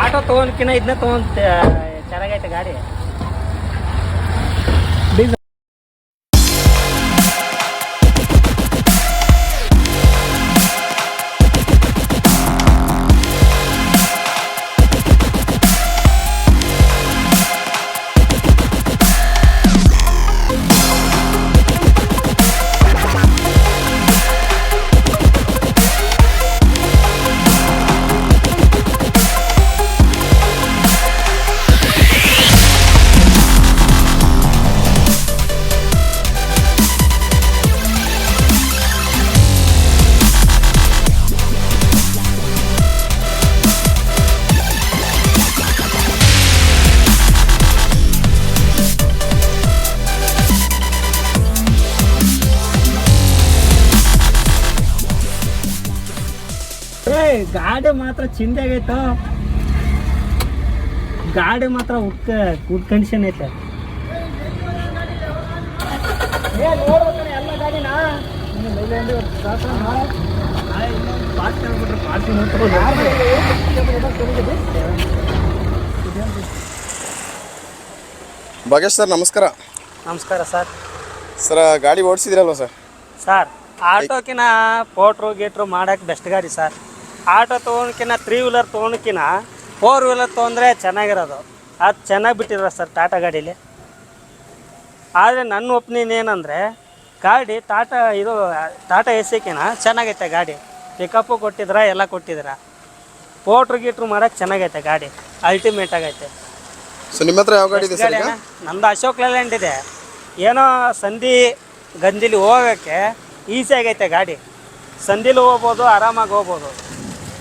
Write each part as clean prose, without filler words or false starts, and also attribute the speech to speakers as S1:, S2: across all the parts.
S1: Auto ತೊಗೊಂಡ್ಕಿನ್ನ ಇದನ್ನ ತೊಗೊಂಡ್ ಚೆನ್ನಾಗೈತೆ ಗಾಡಿ. ಗಾಡಿ ಮಾತ್ರ ಚಿಂದಾಗೈತ, ಗಾಡಿ ಮಾತ್ರ ಗುಡ್ ಕಂಡೀಷನ್ ಐತೆ. ಎಲ್ಲ ಗಾಡಿನ
S2: ಭಾಗ್ಯೇಶ್ ಸರ್ ನಮಸ್ಕಾರ.
S1: ನಮಸ್ಕಾರ ಸರ್.
S2: ಸರ್ ಗಾಡಿ ಓಡಿಸಿದ್ರಲ್ವ ಸರ್?
S1: ಸರ್ ಆಟೋಕಿನ ಪೋಟ್ರು ಗೇಟ್ರು ಮಾಡೋಕೆ ಬೆಸ್ಟ್ ಗಾಡಿ ಸರ್. ಆಟೋ ತೊಗೊಳಕಿನ್ನ 3 ವೀಲರ್ ತೊಗೊಳಕಿನ್ನ 4 ವೀಲರ್ ತೊಗೊಂಡ್ರೆ ಚೆನ್ನಾಗಿರೋದು. ಅದು ಚೆನ್ನಾಗಿ ಬಿಟ್ಟಿರೋ ಸರ್ ಟಾಟಾ ಗಾಡೀಲಿ. ಆದರೆ ನನ್ನ ಒಪಿನಿಯನ್ ಏನಂದರೆ ಗಾಡಿ ಟಾಟಾ ಎಸಿಕಿನ ಚೆನ್ನಾಗೈತೆ ಗಾಡಿ. ಪಿಕಪ್ಪು ಕೊಟ್ಟಿದ್ರ, ಎಲ್ಲ ಕೊಟ್ಟಿದ್ದೀರ. ಪೋಟ್ರು ಗೀಟ್ರು ಮಾಡೋಕೆ ಚೆನ್ನಾಗೈತೆ ಗಾಡಿ, ಅಲ್ಟಿಮೇಟ್ ಆಗೈತೆ.
S2: ಸೊ ನಿಮ್ಮ ಹತ್ರ ಯಾವ ಗಾಡಿ ಇದೆ ಸರ್?
S1: ನಮ್ಮದು ಅಶೋಕ್ ಲೇಲ್ಯಾಂಡ್ ಇದೆ. ಏನೋ ಸಂಧಿ ಗಂದಿಲಿ ಹೋಗೋಕ್ಕೆ ಈಸಿ ಆಗೈತೆ ಗಾಡಿ. ಸಂಧಿಲಿ ಹೋಗ್ಬೋದು, ಆರಾಮಾಗಿ ಹೋಗ್ಬೋದು.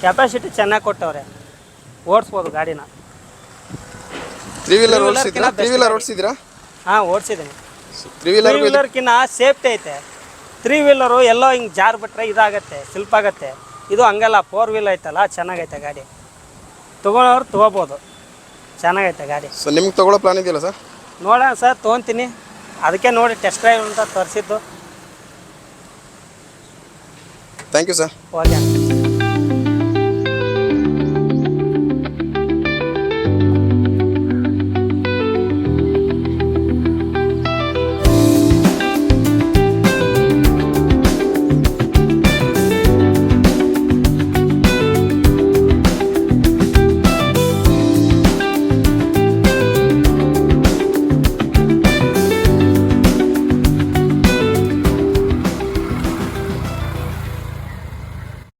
S1: ಕೆಪಾಸಿಟಿ ಚೆನ್ನಾಗಿ ಕೊಟ್ಟವ್ರೆ, ಓಡಿಸ್ಬೋದು ಗಾಡಿನ.
S2: 3 ವೀಲರ್ ಓಡಿಸಿದ್ರಾ?
S1: ಹಾಂ ಓಡಿಸಿದ್ದೀನಿ.
S2: 3
S1: ವೀಲರ್ಕಿನ್ನ ಸೇಫ್ಟಿ ಐತೆ. 3 ವೀಲರು ಎಲ್ಲೋ ಹಿಂಗೆ ಜಾರ್ ಬಿಟ್ರೆ ಇದಾಗತ್ತೆ, ಸ್ಲಿಪ್ ಆಗತ್ತೆ. ಇದು ಹಂಗಲ್ಲ, 4 ವೀಲ್ ಐತಲ್ಲ, ಚೆನ್ನಾಗೈತೆ ಗಾಡಿ. ತೊಗೊಳೋರು ತೊಗೋಬೋದು, ಚೆನ್ನಾಗೈತೆ ಗಾಡಿ.
S2: ಸೊ ನಿಮ್ಗೆ ತೊಗೊಳ್ಳೋ ಪ್ಲಾನ್ ಇದೆಯಲ್ಲ ಸರ್?
S1: ನೋಡೋಣ ಸರ್, ತೊಗೊತೀನಿ. ಅದಕ್ಕೆ ನೋಡಿ ಟೆಸ್ಟ್ ಡ್ರೈವ್ ಅಂತ ತರಿಸಿದ್ದು.
S2: Thank you sir.
S1: ಓಕೆ.